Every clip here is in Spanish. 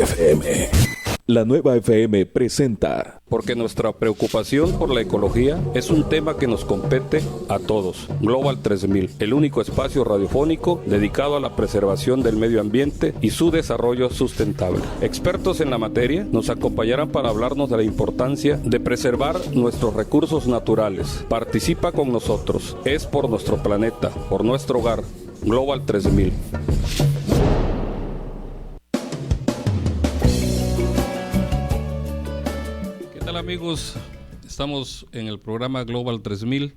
FM. La nueva FM presenta. Porque nuestra preocupación por la ecología es un tema que nos compete a todos. Global 3000, el único espacio radiofónico dedicado a la preservación del medio ambiente y su desarrollo sustentable. Expertos en la materia nos acompañarán para hablarnos de la importancia de preservar nuestros recursos naturales. Participa con nosotros. Es por nuestro planeta, por nuestro hogar. Global 3000. Amigos, estamos en el programa Global 3000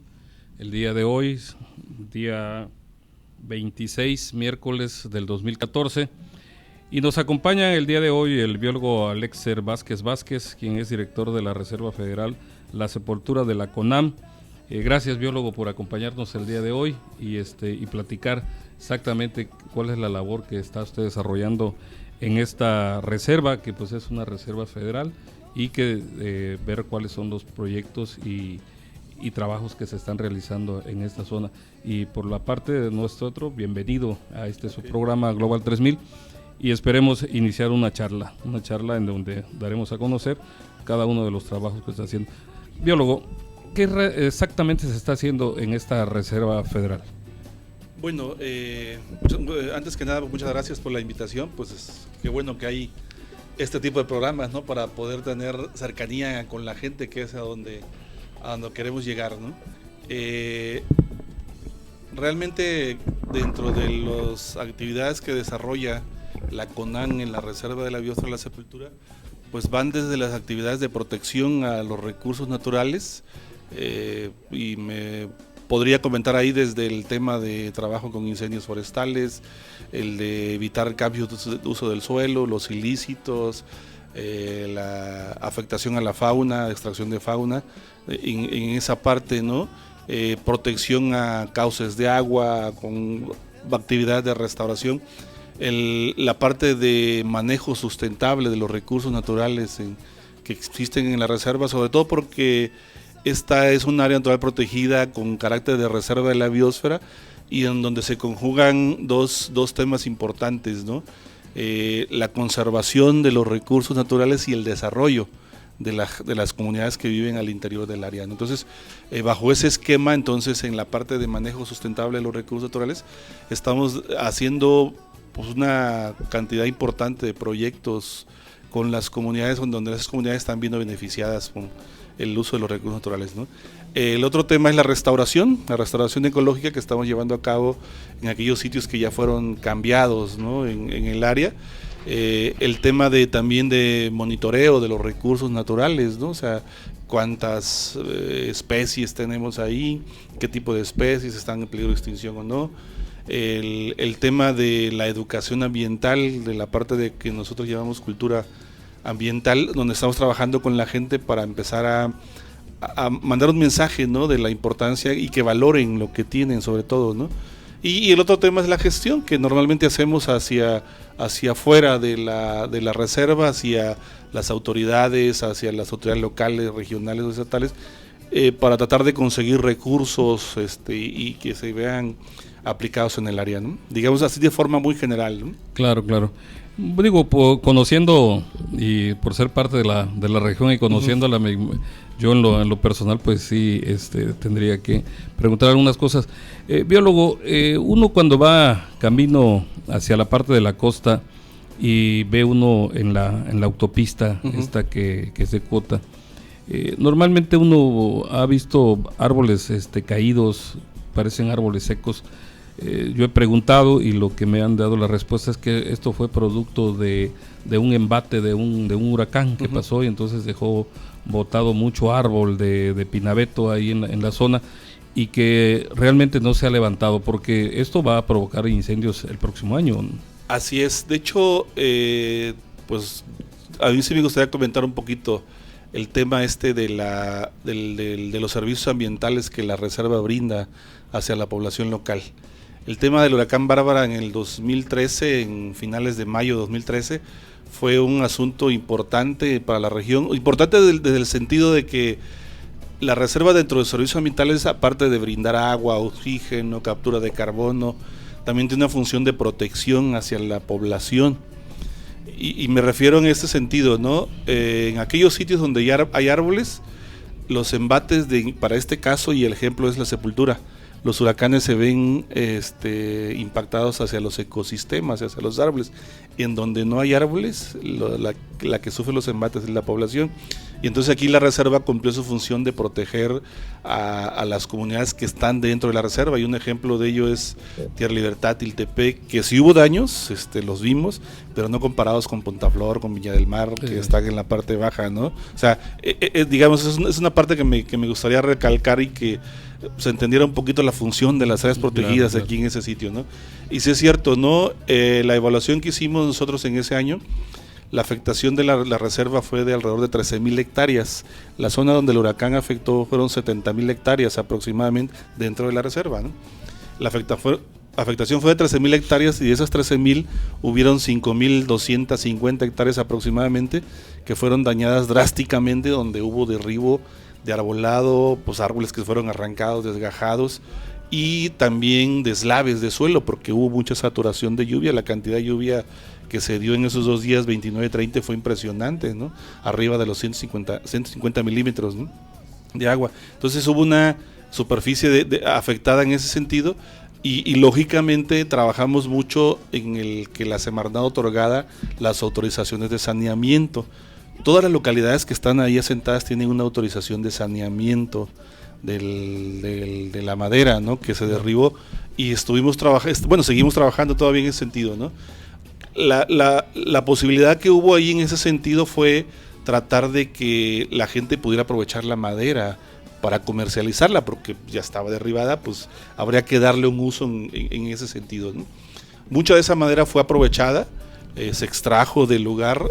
el día de hoy, día 26, miércoles del 2014, y nos acompaña el día de hoy el biólogo Alexer Vázquez, quien es director de la Reserva Federal La Sepultura de la CONAM. Gracias, biólogo, por acompañarnos el día de hoy y platicar exactamente cuál es la labor que está usted desarrollando en esta reserva, que pues es una reserva federal, y que ver cuáles son los proyectos y trabajos que se están realizando en esta zona. Y por la parte de nosotros, bienvenido a su programa Global 3000, y esperemos iniciar una charla en donde daremos a conocer cada uno de los trabajos que está haciendo. Biólogo, ¿qué exactamente se está haciendo en esta reserva federal? Bueno, antes que nada, muchas gracias por la invitación. Pues qué bueno que hay este tipo de programas, ¿no? Para poder tener cercanía con la gente, que es a donde queremos llegar, ¿no? Realmente, dentro de las actividades que desarrolla la CONAM en la Reserva de la Biosfera de la Sepultura, pues van desde las actividades de protección a los recursos naturales, y me podría comentar ahí desde el tema de trabajo con incendios forestales, el de evitar cambios de uso del suelo, los ilícitos, la afectación a la fauna, extracción de fauna, en esa parte, ¿no? Protección a cauces de agua, con actividades de restauración, la parte de manejo sustentable de los recursos naturales que existen en la reserva, sobre todo porque esta es un área natural protegida con carácter de reserva de la biosfera, y en donde se conjugan dos temas importantes, ¿no? La conservación de los recursos naturales y el desarrollo de las comunidades que viven al interior del área, ¿no? Entonces, bajo ese esquema, entonces, en la parte de manejo sustentable de los recursos naturales, estamos haciendo pues una cantidad importante de proyectos con las comunidades, donde esas comunidades están viendo beneficiadas con el uso de los recursos naturales, ¿no? El otro tema es la restauración ecológica que estamos llevando a cabo en aquellos sitios que ya fueron cambiados, ¿no? en el área. El tema también de monitoreo de los recursos naturales, ¿no? O sea, cuántas especies tenemos ahí, qué tipo de especies están en peligro de extinción o no. El tema de la educación ambiental, de la parte de que nosotros llamamos cultura ambiental, donde estamos trabajando con la gente para empezar a mandar un mensaje, ¿no? De la importancia y que valoren lo que tienen, sobre todo, ¿no? Y el otro tema es la gestión que normalmente hacemos hacia afuera de la reserva, hacia las autoridades locales, regionales o estatales, para tratar de conseguir recursos y que se vean aplicados en el área, ¿no? Digamos así, de forma muy general, ¿no? Claro. Digo, conociendo y por ser parte de la región y conociéndola, yo en lo personal, pues sí, tendría que preguntar algunas cosas. Biólogo, uno cuando va camino hacia la parte de la costa y ve uno en la autopista, esta que es de cuota, normalmente uno ha visto árboles caídos, parecen árboles secos. Yo he preguntado y lo que me han dado la respuesta es que esto fue producto de un embate de un huracán que pasó, y entonces dejó botado mucho árbol de pinabeto ahí en la zona, y que realmente no se ha levantado porque esto va a provocar incendios el próximo año. Así es. De hecho, pues a mí sí me gustaría comentar un poquito el tema de los servicios ambientales que la reserva brinda hacia la población local. El tema del huracán Bárbara en el 2013, en finales de mayo de 2013, fue un asunto importante para la región, importante desde el sentido de que la reserva, dentro de servicios ambientales, aparte de brindar agua, oxígeno, captura de carbono, también tiene una función de protección hacia la población. Y me refiero en este sentido, ¿no? En aquellos sitios donde ya hay árboles, los embates para este caso, y el ejemplo es la Sepultura, los huracanes se ven impactados hacia los ecosistemas, hacia los árboles. En donde no hay árboles, la que sufre los embates es la población. Y entonces aquí la reserva cumplió su función de proteger a las comunidades que están dentro de la reserva, y un ejemplo de ello es Tierra Libertad, Tiltepec, que sí hubo daños, los vimos, pero no comparados con Pontaflor, con Viña del Mar, que están en la parte baja, ¿no? O sea, digamos, es una parte que me gustaría recalcar, y que se entendiera un poquito la función de las áreas protegidas, claro, aquí en ese sitio, ¿no? Y sí es cierto, ¿no? La evaluación que hicimos nosotros en ese año, la afectación de la reserva fue de alrededor de 13,000 hectáreas. La zona donde el huracán afectó fueron 70,000 hectáreas aproximadamente dentro de la reserva, ¿no? La afectación fue de 13,000 hectáreas, y de esas 13,000 hubieron 5,250 hectáreas aproximadamente que fueron dañadas drásticamente, donde hubo derribo de arbolado, pues árboles que fueron arrancados, desgajados, y también deslaves de suelo, porque hubo mucha saturación de lluvia. La cantidad de lluvia que se dio en esos 2 días, 29 y 30, fue impresionante, ¿no? Arriba de los 150 milímetros, ¿no?, de agua. Entonces hubo una superficie afectada en ese sentido, y lógicamente trabajamos mucho en el que la Semarnat otorgara las autorizaciones de saneamiento. Todas las localidades que están ahí asentadas tienen una autorización de saneamiento de la madera, ¿no?, que se derribó, y estuvimos trabajando, bueno, seguimos trabajando todavía en ese sentido, ¿no? La posibilidad que hubo ahí en ese sentido fue tratar de que la gente pudiera aprovechar la madera para comercializarla, porque ya estaba derribada, pues habría que darle un uso en ese sentido, ¿no? Mucha de esa madera fue aprovechada, se extrajo del lugar,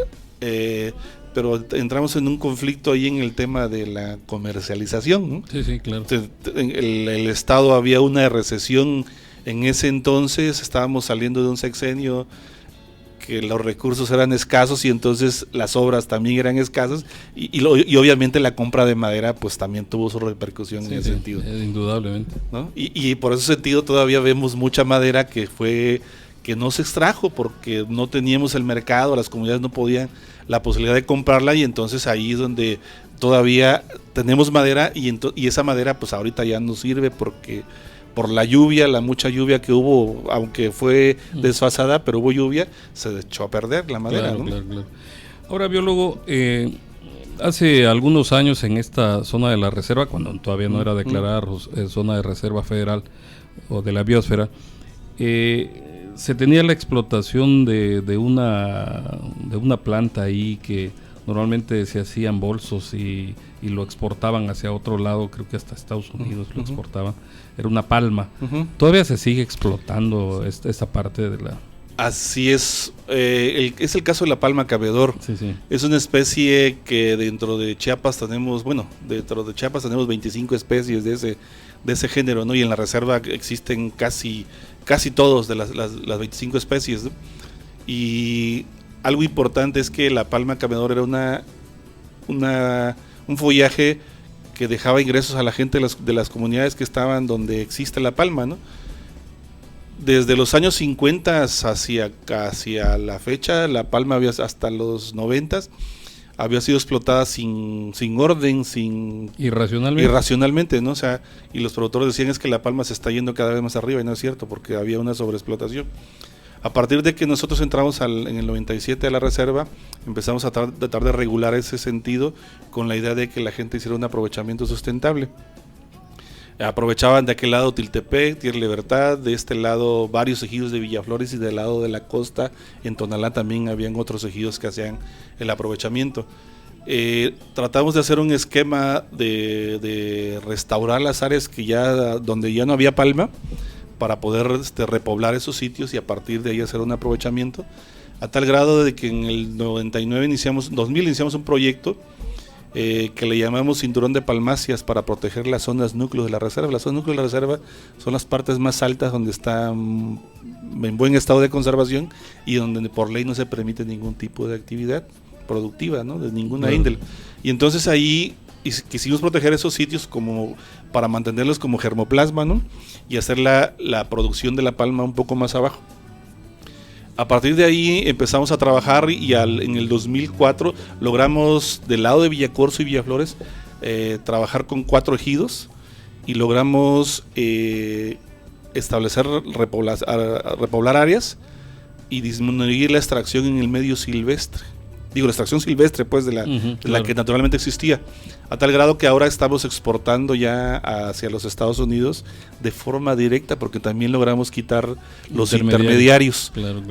pero entramos en un conflicto ahí en el tema de la comercialización, ¿no? Sí, claro. El Estado, había una recesión en ese entonces, estábamos saliendo de un sexenio que los recursos eran escasos, y entonces las obras también eran escasas, y obviamente la compra de madera pues también tuvo su repercusión en ese sentido. Indudablemente, ¿no? Y por ese sentido todavía vemos mucha madera que no se extrajo porque no teníamos el mercado, las comunidades no podían la posibilidad de comprarla, y entonces ahí es donde todavía tenemos madera, y esa madera pues ahorita ya no sirve, porque por la lluvia, la mucha lluvia que hubo, aunque fue desfasada, pero hubo lluvia, se echó a perder la madera, claro, ¿no? Claro. Ahora, biólogo, hace algunos años en esta zona de la reserva, cuando todavía no era declarada zona de reserva federal o de la biosfera, se tenía la explotación de una planta ahí que normalmente se hacían bolsos y lo exportaban hacia otro lado, creo que hasta Estados Unidos lo exportaban. Era una palma. Todavía se sigue explotando esta parte de la... Así es, es el caso de la palma cabedor. Sí. Es una especie que dentro de Chiapas tenemos 25 especies de ese género, ¿no? Y en la reserva existen casi todos de las 25 especies, ¿no? Y algo importante es que la palma cabedor era un follaje que dejaba ingresos a la gente de las comunidades que estaban donde existe la palma, ¿no? Desde los años 50 hacia la fecha, la palma hasta los 90 había sido explotada sin orden, irracionalmente, ¿no? O sea, y los productores decían es que la palma se está yendo cada vez más arriba, y no es cierto, porque había una sobreexplotación. A partir de que nosotros entramos en el 97 a la reserva, empezamos a tratar de regular ese sentido con la idea de que la gente hiciera un aprovechamiento sustentable. Aprovechaban de aquel lado Tiltepec, Tierra Libertad, de este lado varios ejidos de Villaflores, y del lado de la costa, en Tonalá, también habían otros ejidos que hacían el aprovechamiento. Tratamos de hacer un esquema de restaurar las áreas donde ya no había palma, para poder repoblar esos sitios y a partir de ahí hacer un aprovechamiento, a tal grado de que en el 2000 iniciamos un proyecto que le llamamos Cinturón de Palmáceas, para proteger las zonas núcleos de la reserva. Las zonas núcleos de la reserva son las partes más altas donde está en buen estado de conservación y donde por ley no se permite ningún tipo de actividad productiva, ¿no? De ninguna índole. Y entonces ahí quisimos proteger esos sitios como para mantenerlos como germoplasma, ¿no? Y hacer la producción de la palma un poco más abajo. A partir de ahí empezamos a trabajar y en el 2004 logramos del lado de Villacorso y Villaflores trabajar con 4 ejidos y logramos establecer, repoblar áreas y disminuir la extracción en el medio silvestre. Digo, la extracción silvestre pues de la que naturalmente existía, a tal grado que ahora estamos exportando ya hacia los Estados Unidos de forma directa, porque también logramos quitar los intermediarios. Claro.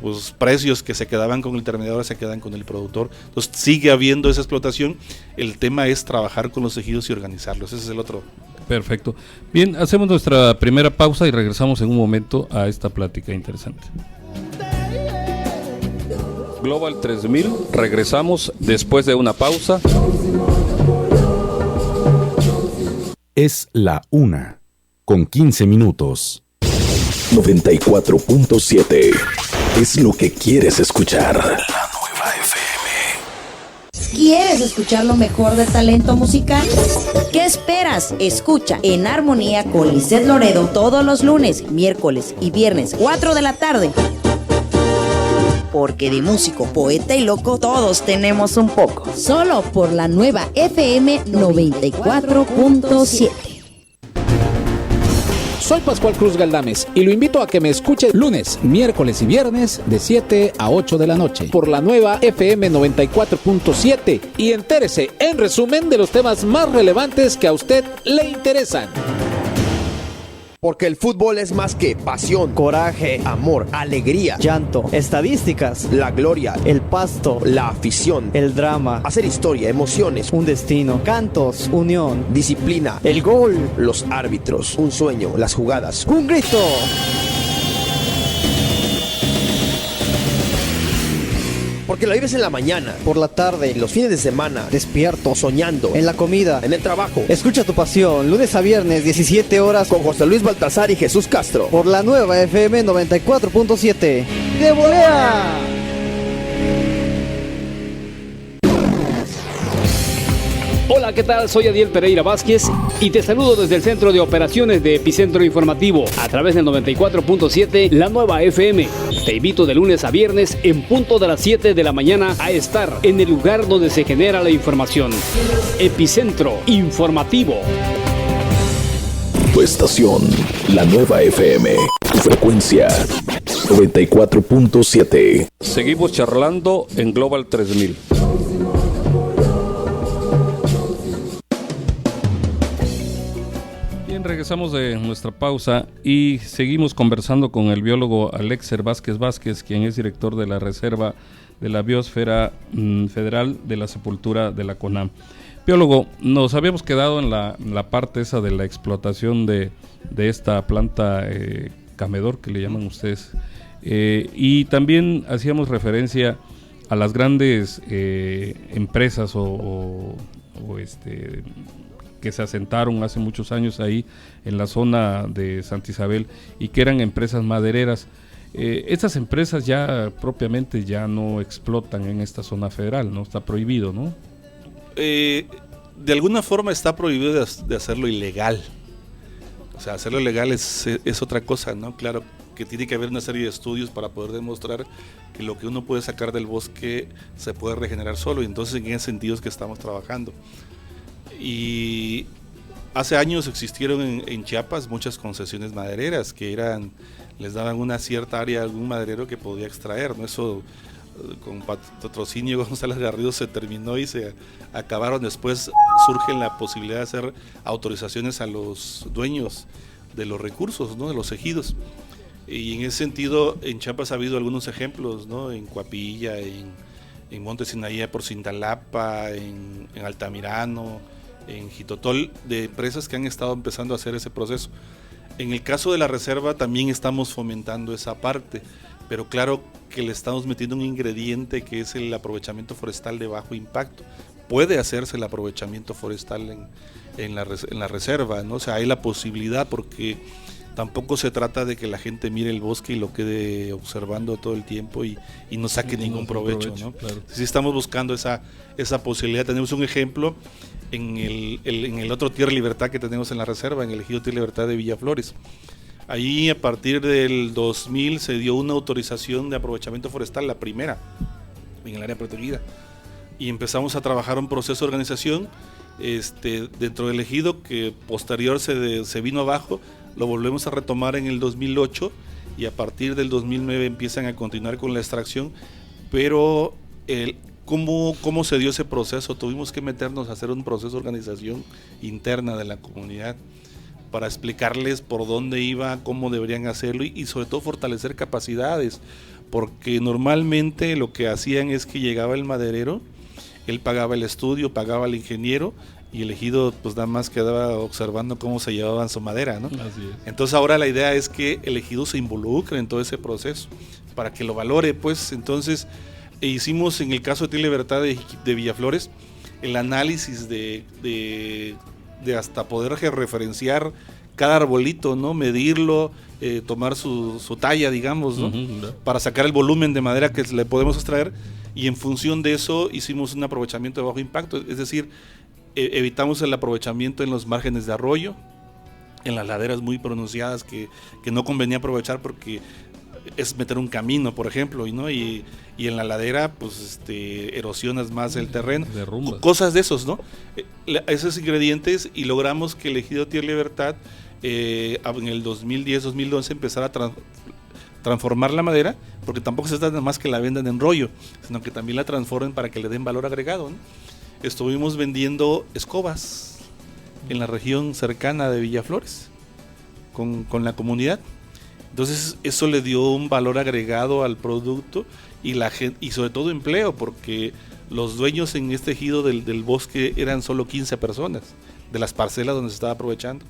Pues precios que se quedaban con el intermediario se quedan con el productor. Entonces sigue habiendo esa explotación. El tema es trabajar con los ejidos y organizarlos. Ese es el otro. Perfecto. Bien, hacemos nuestra primera pausa y regresamos en un momento a esta plática interesante. Global 3000, regresamos después de una pausa. Es la 1:15. 94.7 es lo que quieres escuchar. La Nueva FM. ¿Quieres escuchar lo mejor del talento musical? ¿Qué esperas? Escucha En Armonía con Lisette Loredo todos los lunes, miércoles y viernes, 4 de la tarde. Porque de músico, poeta y loco, todos tenemos un poco. Solo por la Nueva FM 94.7. Soy Pascual Cruz Galdames y lo invito a que me escuche lunes, miércoles y viernes de 7 a 8 de la noche por la Nueva FM 94.7 y entérese en resumen de los temas más relevantes que a usted le interesan. Porque el fútbol es más que pasión, coraje, amor, alegría, llanto, estadísticas, la gloria, el pasto, la afición, el drama, hacer historia, emociones, un destino, cantos, unión, disciplina, el gol, los árbitros, un sueño, las jugadas, un grito. Porque la vives en la mañana, por la tarde, los fines de semana, despierto, soñando, en la comida, en el trabajo. Escucha tu pasión, lunes a viernes, 17 horas, con José Luis Baltasar y Jesús Castro. Por la Nueva FM 94.7. ¡De volea! Hola, ¿qué tal? Soy Adiel Pereira Vázquez y te saludo desde el Centro de Operaciones de Epicentro Informativo a través del 94.7 La Nueva FM. Te invito de lunes a viernes en punto de las 7 de la mañana a estar en el lugar donde se genera la información. Epicentro Informativo. Tu estación, La Nueva FM. Tu frecuencia, 94.7. Seguimos charlando en Global 3000. Regresamos de nuestra pausa y seguimos conversando con el biólogo Alexer Vázquez, quien es director de la Reserva de la Biosfera Federal de la Sepultura de la CONAM. Biólogo, nos habíamos quedado en la parte esa de la explotación de esta planta camedor que le llaman ustedes, y también hacíamos referencia a las grandes empresas o que se asentaron hace muchos años ahí en la zona de Santa Isabel y que eran empresas madereras. Estas empresas ya propiamente ya no explotan en esta zona federal, ¿no? Está prohibido, ¿no? De alguna forma está prohibido de hacerlo ilegal. O sea, hacerlo ilegal es otra cosa, ¿no? Claro que tiene que haber una serie de estudios para poder demostrar que lo que uno puede sacar del bosque se puede regenerar solo, y entonces en ese sentido es que estamos trabajando. Y hace años existieron en Chiapas muchas concesiones madereras que les daban una cierta área a algún maderero que podía extraer, ¿no? Eso con patrocinio González Garrido se terminó y se acabaron. Después surge la posibilidad de hacer autorizaciones a los dueños de los recursos, ¿no? De los ejidos. Y en ese sentido en Chiapas ha habido algunos ejemplos, ¿no? En Coapilla, en Monte Sinaí por Cintalapa, en Altamirano, en Jitotol, de empresas que han estado empezando a hacer ese proceso. En el caso de la reserva también estamos fomentando esa parte, pero claro que le estamos metiendo un ingrediente que es el aprovechamiento forestal de bajo impacto. Puede hacerse el aprovechamiento forestal en la reserva, ¿no? O sea, hay la posibilidad, porque tampoco se trata de que la gente mire el bosque y lo quede observando todo el tiempo y no saque ningún provecho, ¿no? Claro. Sí estamos buscando esa posibilidad. Tenemos un ejemplo en el otro Tierra y Libertad que tenemos en la reserva, en el ejido Tierra y Libertad de Villaflores. Ahí a partir del 2000 se dio una autorización de aprovechamiento forestal, la primera en el área protegida, y empezamos a trabajar un proceso de organización dentro del ejido, que posterior se vino abajo. Lo volvemos a retomar en el 2008 y a partir del 2009 empiezan a continuar con la extracción, pero ¿cómo se dio ese proceso? Tuvimos que meternos a hacer un proceso de organización interna de la comunidad para explicarles por dónde iba, cómo deberían hacerlo y sobre todo fortalecer capacidades, porque normalmente lo que hacían es que llegaba el maderero, él pagaba el estudio, pagaba al ingeniero y el ejido pues nada más quedaba observando cómo se llevaban su madera, ¿no? Así es. Entonces ahora la idea es que el ejido se involucre en todo ese proceso para que lo valore, pues. Entonces hicimos en el caso de Tierra Libertad de Villaflores el análisis de hasta poder referenciar cada arbolito, ¿no? Medirlo, tomar su talla, digamos, ¿no? Para sacar el volumen de madera que le podemos extraer, y en función de eso hicimos un aprovechamiento de bajo impacto, es decir, evitamos el aprovechamiento en los márgenes de arroyo, en las laderas muy pronunciadas que no convenía aprovechar porque es meter un camino, por ejemplo, ¿no? Y en la ladera pues erosionas más el terreno, cosas de esos, ¿no? Esos ingredientes, y logramos que el ejido Tierra Libertad en el 2010-2011 empezara a transformar la madera, porque tampoco se trata nada más que la vendan en rollo, sino que también la transformen para que le den valor agregado, ¿no? Estuvimos vendiendo escobas en la región cercana de Villaflores con la comunidad. Entonces eso le dio un valor agregado al producto y sobre todo empleo, porque los dueños en este ejido del bosque eran solo 15 personas de las parcelas donde se estaba aprovechando,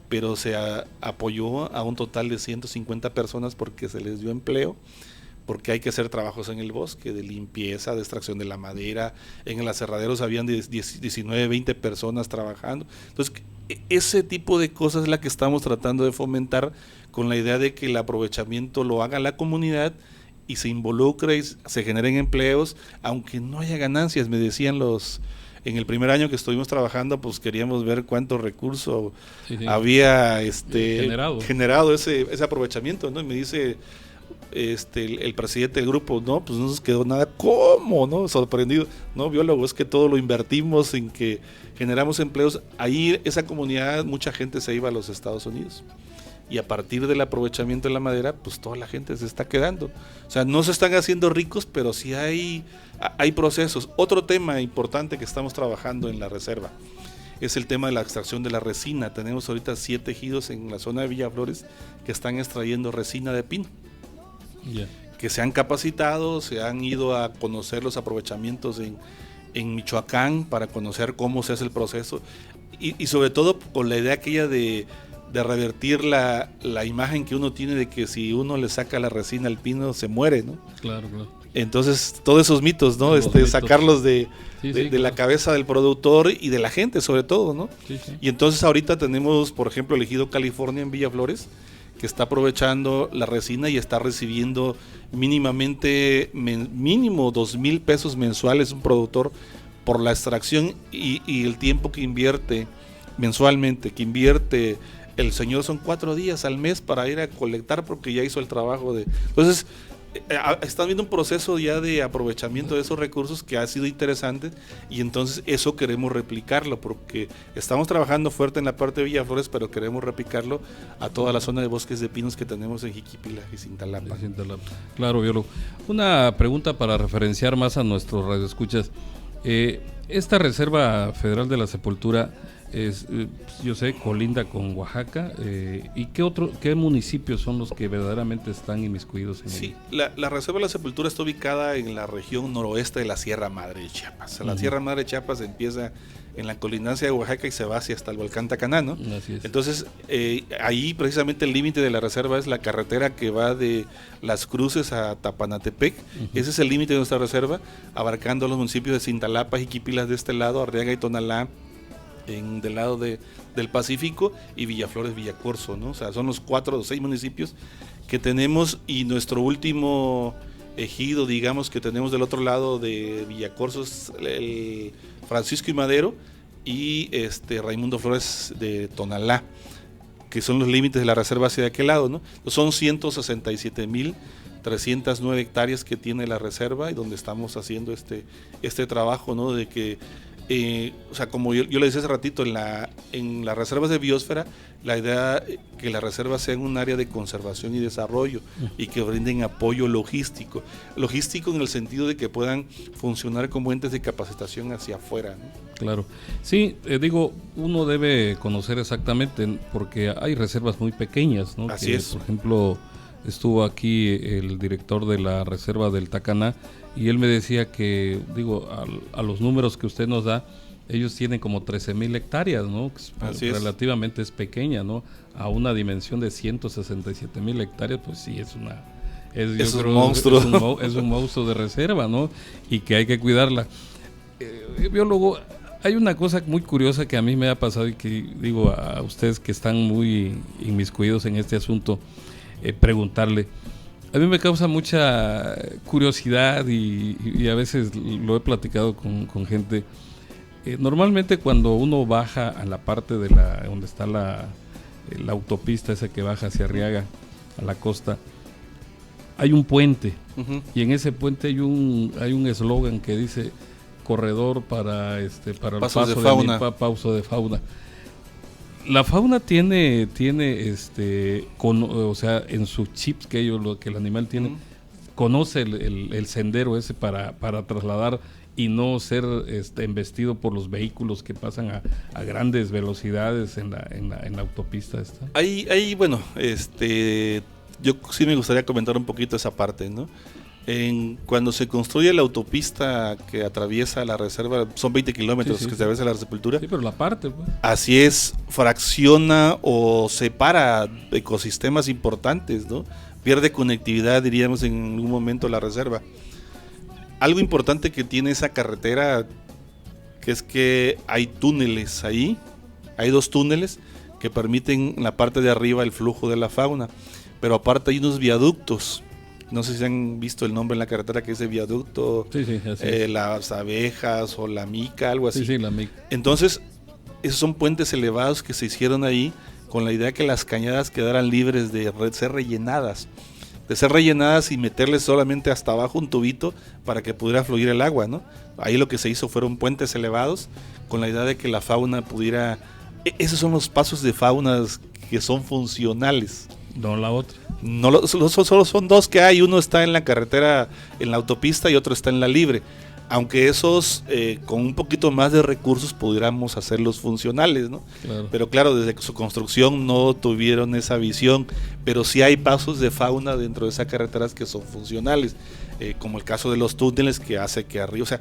pero se apoyó a un total de 150 personas porque se les dio empleo, porque hay que hacer trabajos en el bosque, de limpieza, de extracción de la madera. En el aserraderos habían 19, 20 personas trabajando. Entonces, ese tipo de cosas es la que estamos tratando de fomentar, con la idea de que el aprovechamiento lo haga la comunidad y se involucre y se generen empleos, aunque no haya ganancias. Me decían en el primer año que estuvimos trabajando, pues queríamos ver cuánto recurso había generado ese aprovechamiento, ¿no? Y me dice el presidente del grupo, no, pues no nos quedó nada. ¿Cómo? ¿No? Sorprendido. No, biólogo, es que todo lo invertimos en que generamos empleos. Ahí esa comunidad, mucha gente se iba a los Estados Unidos, y a partir del aprovechamiento de la madera, pues toda la gente se está quedando. O sea, no se están haciendo ricos, pero sí hay procesos. Otro tema importante que estamos trabajando en la reserva es el tema de la extracción de la resina. Tenemos ahorita 7 ejidos en la zona de Villaflores que están extrayendo resina de pino. Que se han capacitado, se han ido a conocer los aprovechamientos en Michoacán para conocer cómo se hace el proceso, y sobre todo con la idea aquella de revertir la imagen que uno tiene de que si uno le saca la resina al pino se muere, ¿no? Claro. Entonces todos esos mitos, ¿no? Sacarlos de la cabeza del productor y de la gente sobre todo, ¿no? Y entonces ahorita tenemos, por ejemplo, el ejido California en Villaflores, que está aprovechando la resina y está recibiendo mínimo 2,000 pesos mensuales un productor por la extracción y el tiempo que invierte mensualmente, el señor, son 4 días al mes para ir a colectar, porque ya hizo el trabajo entonces están viendo un proceso ya de aprovechamiento de esos recursos que ha sido interesante, y entonces eso queremos replicarlo, porque estamos trabajando fuerte en la parte de Villaflores, pero queremos replicarlo a toda la zona de bosques de pinos que tenemos en Jiquipila y Cintalapa. Claro, biólogo. Una pregunta para referenciar más a nuestros radioescuchas. Esta Reserva Federal de la Sepultura yo sé, colinda con Oaxaca, ¿y qué municipios son los que verdaderamente están inmiscuidos en Sí, la Reserva de la Sepultura está ubicada en la región noroeste de la Sierra Madre de Chiapas. La Sierra Madre de Chiapas empieza en la colindancia de Oaxaca y se va hacia hasta el volcán Tacaná, ¿no? Así es. Entonces, ahí precisamente el límite de la reserva es la carretera que va de Las Cruces a Tapanatepec. Ese es el límite de nuestra reserva, abarcando los municipios de Cintalapa, Jiquipilas de este lado, Arriaga y Tonalá del lado del Pacífico, y Villaflores, Villacorso, ¿no? O sea, son los 4 o 6 municipios que tenemos, y nuestro último ejido, digamos, que tenemos del otro lado de Villacorso es el Francisco y Madero, y Raimundo Flores de Tonalá, que son los límites de la reserva hacia aquel lado, ¿no? Son 167,309 hectáreas que tiene la reserva y donde estamos haciendo este trabajo, ¿no? De que, o sea, como yo le decía hace ratito, en las reservas de biosfera, la idea que la reserva sea un área de conservación y desarrollo y que brinden apoyo logístico en el sentido de que puedan funcionar como entes de capacitación hacia afuera, ¿no? Claro, sí, uno debe conocer exactamente, porque hay reservas muy pequeñas, ¿no? Así es. Por ejemplo, estuvo aquí el director de la reserva del Tacaná y él me decía que, a los números que usted nos da, ellos tienen como 13,000 hectáreas, ¿no? Relativamente es pequeña, ¿no? A una dimensión de 167,000 hectáreas, pues sí, es un monstruo. Es un monstruo de reserva, ¿no? Y que hay que cuidarla. Biólogo, hay una cosa muy curiosa que a mí me ha pasado y que digo a ustedes que están muy inmiscuidos en este asunto, preguntarle. A mí me causa mucha curiosidad y a veces lo he platicado con gente. Normalmente cuando uno baja a la parte de donde está la autopista esa que baja hacia Arriaga, a la costa, hay un puente, y en ese puente hay un eslogan que dice corredor para el paso de fauna. Pauso de fauna. La fauna tiene o sea, en sus chips que el animal tiene, conoce el sendero ese para trasladar y no ser embestido por los vehículos que pasan a grandes velocidades en la autopista esta. Bueno, yo sí me gustaría comentar un poquito esa parte, ¿no? Cuando se construye la autopista que atraviesa la reserva, son 20 kilómetros que se atraviesa la sepultura. Sí, pero la parte, pues. Así es, fracciona o separa ecosistemas importantes, ¿no? Pierde conectividad, diríamos, en algún momento la reserva. Algo importante que tiene esa carretera, que es que hay túneles ahí, hay 2 túneles que permiten en la parte de arriba el flujo de la fauna, pero aparte hay unos viaductos. No sé si han visto el nombre en la carretera que es el viaducto, las abejas o la mica, algo así. Sí, la mica. Entonces, esos son puentes elevados que se hicieron ahí con la idea que las cañadas quedaran libres de ser rellenadas y meterles solamente hasta abajo un tubito para que pudiera fluir el agua, ¿no? Ahí lo que se hizo fueron puentes elevados con la idea de que la fauna pudiera... Esos son los pasos de faunas que son funcionales. No la otra. No, solo son 2 que hay. Uno está en la carretera, en la autopista, y otro está en la libre. Aunque esos, con un poquito más de recursos, pudiéramos hacerlos funcionales, ¿no? Claro. Pero claro, desde su construcción no tuvieron esa visión. Pero sí hay pasos de fauna dentro de esas carreteras que son funcionales. Como el caso de los túneles que hace que arriba... O sea,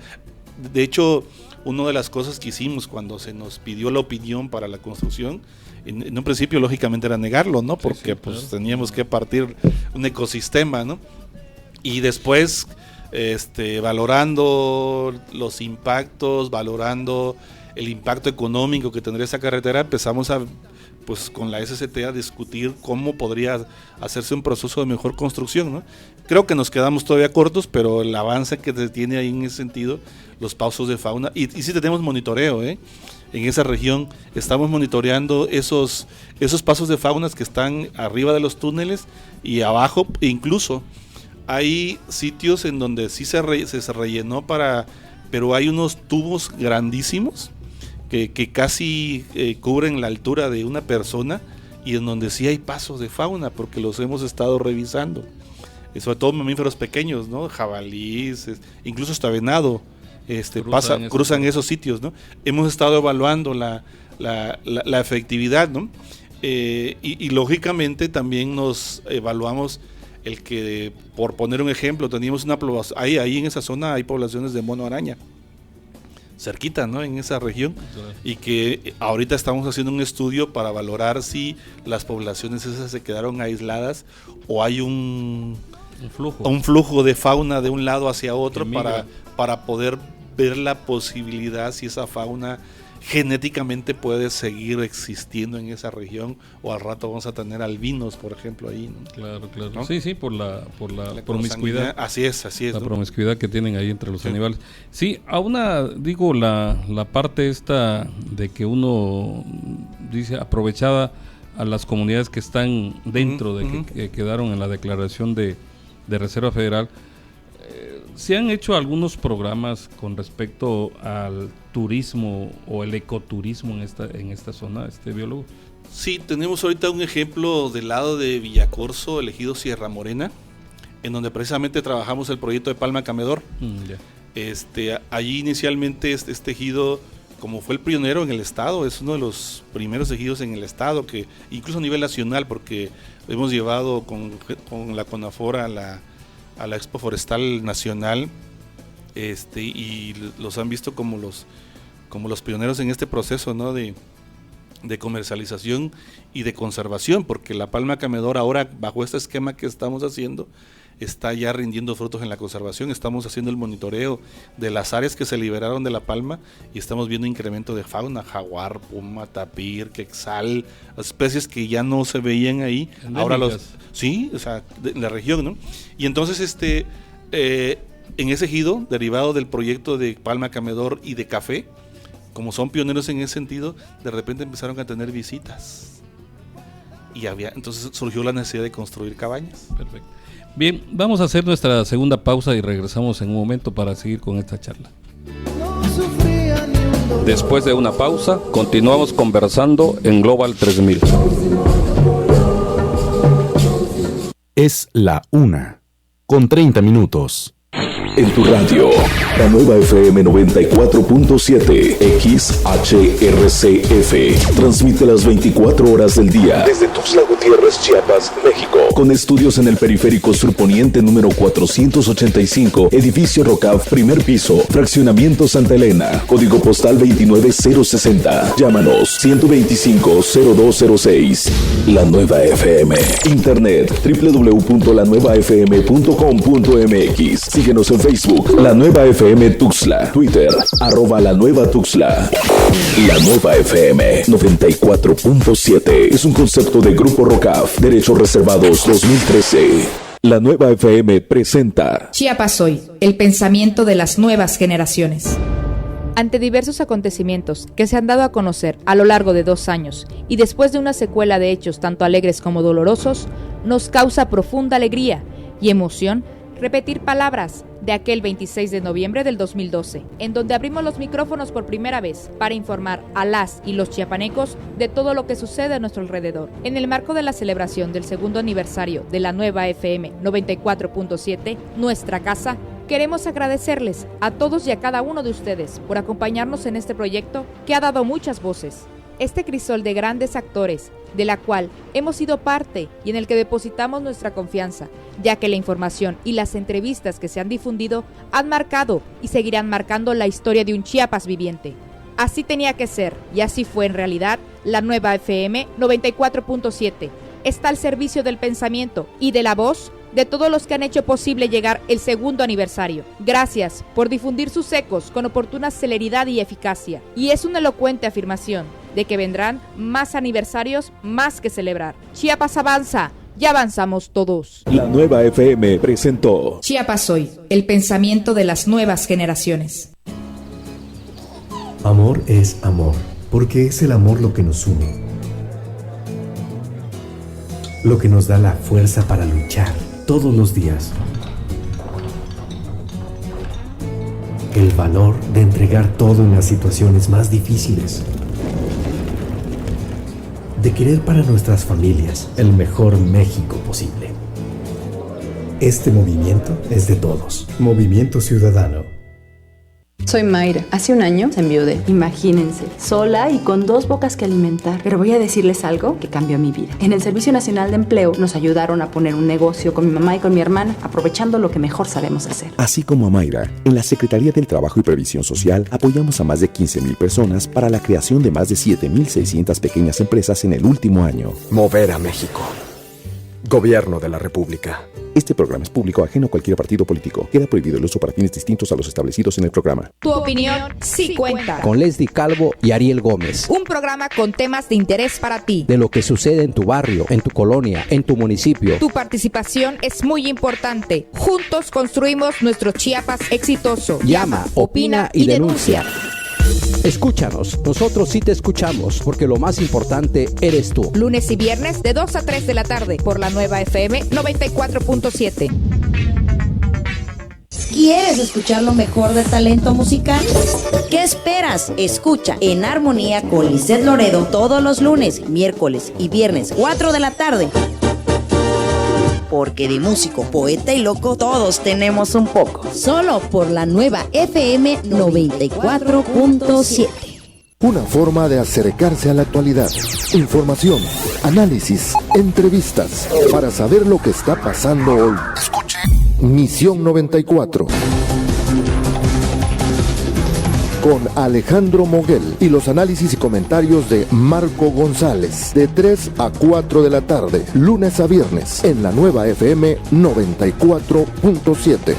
de hecho, una de las cosas que hicimos cuando se nos pidió la opinión para la construcción, en un principio lógicamente era negarlo, ¿no? Porque pues teníamos que partir un ecosistema, ¿no? Y después, valorando los impactos, valorando el impacto económico que tendría esa carretera, empezamos con la SCT a discutir cómo podría hacerse un proceso de mejor construcción, ¿no? Creo que nos quedamos todavía cortos, pero el avance que se tiene ahí en ese sentido, los pasos de fauna, y sí tenemos monitoreo, en esa región estamos monitoreando esos pasos de faunas que están arriba de los túneles y abajo. Incluso hay sitios en donde sí se rellenó pero hay unos tubos grandísimos que casi cubren la altura de una persona, y en donde sí hay pasos de fauna porque los hemos estado revisando, sobre todo mamíferos pequeños, ¿no? Jabalíes, incluso hasta venado. Cruzan esos sitios, ¿no? Hemos estado evaluando la efectividad, ¿no? Y lógicamente también nos evaluamos el que, por poner un ejemplo, teníamos una población, ahí en esa zona hay poblaciones de mono araña, cerquita, ¿no? En esa región, y que ahorita estamos haciendo un estudio para valorar si las poblaciones esas se quedaron aisladas o hay un flujo de fauna de un lado hacia otro para poder ver la posibilidad si esa fauna genéticamente puede seguir existiendo en esa región, o al rato vamos a tener albinos, por ejemplo, ahí, ¿no? Claro. ¿No? Sí, por la promiscuidad. Así es. La promiscuidad que tienen ahí entre los animales. Sí, la parte esta de que uno dice aprovechada a las comunidades que están dentro de que quedaron en la declaración de Reserva Federal. ¿Se han hecho algunos programas con respecto al turismo o el ecoturismo en esta zona, biólogo? Sí, tenemos ahorita un ejemplo del lado de Villacorso, el ejido Sierra Morena, en donde precisamente trabajamos el proyecto de Palma Camedor. Allí inicialmente este ejido, como fue el pionero en el estado, es uno de los primeros ejidos en el estado, que incluso a nivel nacional, porque hemos llevado con la CONAFOR a la Expo Forestal Nacional, y los han visto como los pioneros en este proceso, ¿no?, de comercialización y de conservación, porque la palma camedor ahora, bajo este esquema que estamos haciendo, está ya rindiendo frutos en la conservación. Estamos haciendo el monitoreo de las áreas que se liberaron de la palma y estamos viendo incremento de fauna, jaguar, puma, tapir, quetzal, especies que ya no se veían ahí. Endémicas. Ahora en la región, ¿no? Y entonces en ese ejido, derivado del proyecto de palma camedor y de café, como son pioneros en ese sentido, de repente empezaron a tener visitas. Y entonces surgió la necesidad de construir cabañas. Perfecto. Bien, vamos a hacer nuestra segunda pausa y regresamos en un momento para seguir con esta charla. Después de una pausa, continuamos conversando en Global 3000. Es la 1:30. En tu radio, la nueva FM 94.7 XHRCF. Transmite las 24 horas del día desde Tuxtla Gutiérrez, Chiapas, México. Con estudios en el periférico surponiente número 485, edificio Rocaf, primer piso, fraccionamiento Santa Elena, código postal 29060. Llámanos 125-0206. La nueva FM. Internet www.lanuevafm.com.mx. Síguenos en Facebook, La Nueva FM Tuxtla. Twitter, @La Nueva Tuxtla. La Nueva FM 94.7 es un concepto de Grupo Rocaf, Derechos Reservados 2013. La Nueva FM presenta Chiapas Hoy, el pensamiento de las nuevas generaciones. Ante diversos acontecimientos que se han dado a conocer a lo largo de 2 años y después de una secuela de hechos tanto alegres como dolorosos, nos causa profunda alegría y emoción repetir palabras de aquel 26 de noviembre del 2012, en donde abrimos los micrófonos por primera vez para informar a las y los chiapanecos de todo lo que sucede a nuestro alrededor. En el marco de la celebración del 2º aniversario de la nueva FM 94.7, nuestra casa, queremos agradecerles a todos y a cada uno de ustedes por acompañarnos en este proyecto que ha dado muchas voces. Este crisol de grandes actores, de la cual hemos sido parte y en el que depositamos nuestra confianza, ya que la información y las entrevistas que se han difundido han marcado y seguirán marcando la historia de un Chiapas viviente. Así tenía que ser, y así fue en realidad. La nueva FM 94.7 está al servicio del pensamiento y de la voz de todos los que han hecho posible llegar el 2º aniversario. Gracias por difundir sus ecos con oportuna celeridad y eficacia. Y es una elocuente afirmación de que vendrán más aniversarios más que celebrar. Chiapas avanza, ya avanzamos todos. La Nueva FM presentó Chiapas Hoy, el pensamiento de las nuevas generaciones. Amor es amor, porque es el amor lo que nos une, lo que nos da la fuerza para luchar todos los días, el valor de entregar todo en las situaciones más difíciles, de querer para nuestras familias el mejor México posible. Este movimiento es de todos. Movimiento Ciudadano. Soy Mayra. Hace un año se enviudé. Imagínense, sola y con 2 bocas que alimentar. Pero voy a decirles algo que cambió mi vida. En el Servicio Nacional de Empleo nos ayudaron a poner un negocio con mi mamá y con mi hermana, aprovechando lo que mejor sabemos hacer. Así como a Mayra, en la Secretaría del Trabajo y Previsión Social apoyamos a más de 15,000 personas para la creación de más de 7,600 pequeñas empresas en el último año. Mover a México. Gobierno de la República. Este programa es público, ajeno a cualquier partido político. Queda prohibido el uso para fines distintos a los establecidos en el programa. Tu opinión sí cuenta. Con Leslie Calvo y Ariel Gómez. Un programa con temas de interés para ti. De lo que sucede en tu barrio, en tu colonia, en tu municipio. Tu participación es muy importante. Juntos construimos nuestro Chiapas exitoso. Llama, opina y denuncia. Escúchanos, nosotros sí te escuchamos, porque lo más importante eres tú. Lunes y viernes de 2 a 3 de la tarde por la Nueva FM 94.7. ¿Quieres escuchar lo mejor del talento musical? ¿Qué esperas? Escucha En Armonía con Lisette Loredo todos los lunes, miércoles y viernes 4 de la tarde. Porque de músico, poeta y loco todos tenemos un poco. Solo por la Nueva FM 94.7. Una forma de acercarse a la actualidad. Información, análisis, entrevistas. Para saber lo que está pasando hoy. Escuche. Misión 94. Con Alejandro Moguel y los análisis y comentarios de Marco González. De 3 a 4 de la tarde, lunes a viernes, en la Nueva FM 94.7.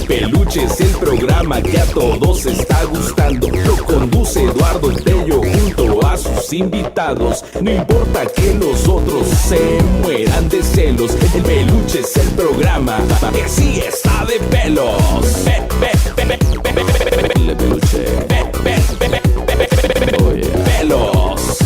Peluche es el programa que a todos está gustando. Lo conduce Eduardo Tello junto a sus invitados. No importa que los otros se mueran de celos. El Peluche es el programa que sí está de pelos. El Peluche. Pelos.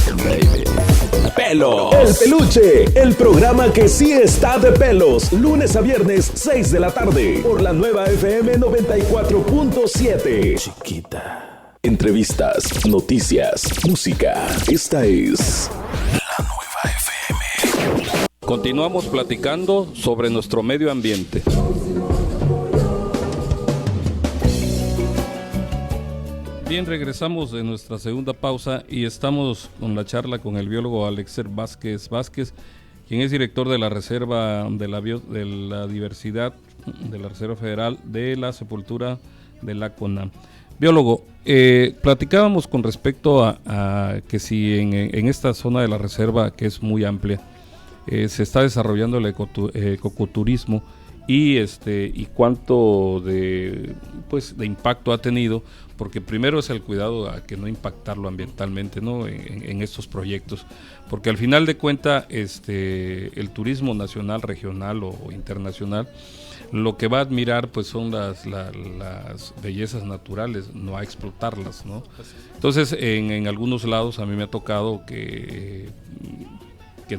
Pelos. El Peluche, el programa que sí está de pelos. Lunes a viernes, 6 de la tarde. Por la Nueva FM 94.7. Chiquita. Entrevistas, noticias, música. Esta es la Nueva FM. Continuamos platicando sobre nuestro medio ambiente. Bien, regresamos de nuestra segunda pausa y estamos con la charla con el biólogo Alexer Vázquez, quien es director de la Reserva de la Diversidad de la Reserva Federal de la Sepultura de la CONAM. Biólogo, platicábamos con respecto a que si en esta zona de la reserva, que es muy amplia, se está desarrollando el ecoturismo y cuánto de impacto ha tenido, porque primero es el cuidado a que no impactarlo ambientalmente, ¿no? en estos proyectos, porque al final de cuentas el turismo nacional, regional o internacional lo que va a admirar pues son las bellezas naturales, no a explotarlas, ¿no? Entonces en algunos lados a mí me ha tocado que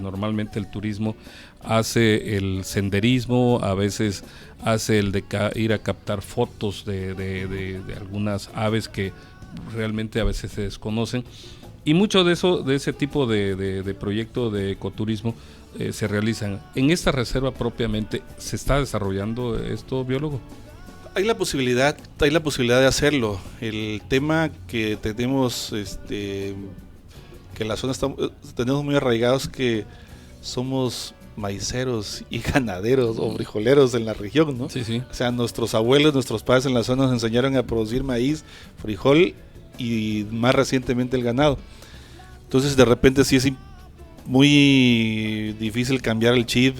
normalmente el turismo hace el senderismo, a veces hace el de ir a captar fotos de algunas aves que realmente a veces se desconocen, y mucho de ese tipo de proyecto de ecoturismo se realizan. En esta reserva propiamente, ¿se está desarrollando esto, biólogo? Hay la posibilidad de hacerlo. El tema que tenemos, que la zona tenemos muy arraigados, que somos maiceros y ganaderos o frijoleros en la región, ¿no? Sí. O sea, nuestros abuelos, nuestros padres en la zona nos enseñaron a producir maíz, frijol y más recientemente el ganado. Entonces, de repente sí es muy difícil cambiar el chip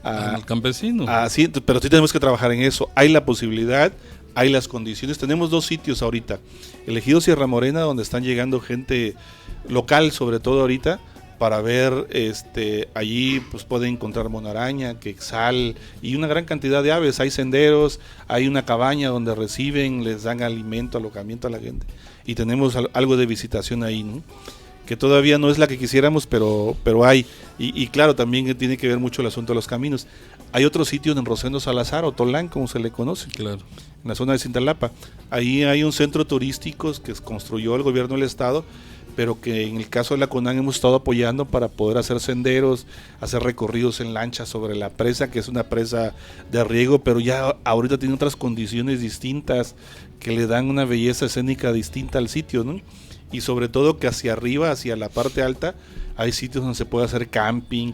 al campesino. Sí, pero sí tenemos que trabajar en eso. Hay la posibilidad, hay las condiciones. Tenemos 2 sitios ahorita. El Ejido Sierra Morena, donde están llegando gente local, sobre todo ahorita, para ver, allí pues pueden encontrar monaraña, quetzal y una gran cantidad de aves. Hay senderos, hay una cabaña donde reciben, les dan alimento, alojamiento a la gente, y tenemos algo de visitación ahí, ¿no? Que todavía no es la que quisiéramos, pero hay, y claro, también tiene que ver mucho el asunto de los caminos. Hay otro sitio en Rosendo Salazar, o Tolán, como se le conoce, claro, en la zona de Cintalapa. Ahí hay un centro turístico que construyó el gobierno del estado, pero que en el caso de la CONAN hemos estado apoyando para poder hacer senderos, hacer recorridos en lancha sobre la presa, que es una presa de riego, pero ya ahorita tiene otras condiciones distintas que le dan una belleza escénica distinta al sitio, ¿no? Y sobre todo que hacia arriba, hacia la parte alta, hay sitios donde se puede hacer camping,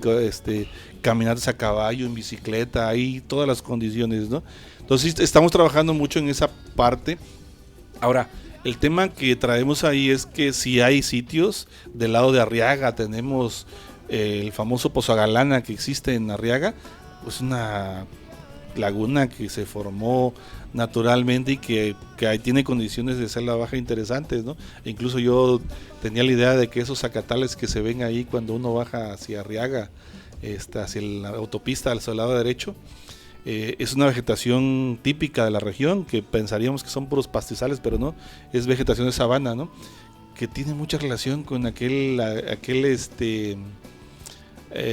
caminatas a caballo, en bicicleta, hay todas las condiciones, ¿no? Entonces estamos trabajando mucho en esa parte. Ahora, el tema que traemos ahí es que si hay sitios del lado de Arriaga, tenemos el famoso Pozo Galana que existe en Arriaga, pues una laguna que se formó naturalmente y que ahí tiene condiciones de selva baja interesantes, ¿no? E incluso yo tenía la idea de que esos zacatales que se ven ahí cuando uno baja hacia Arriaga, hacia la autopista hacia el lado derecho, Es una vegetación típica de la región, que pensaríamos que son puros pastizales, pero no, es vegetación de sabana, ¿no? Que tiene mucha relación con aquel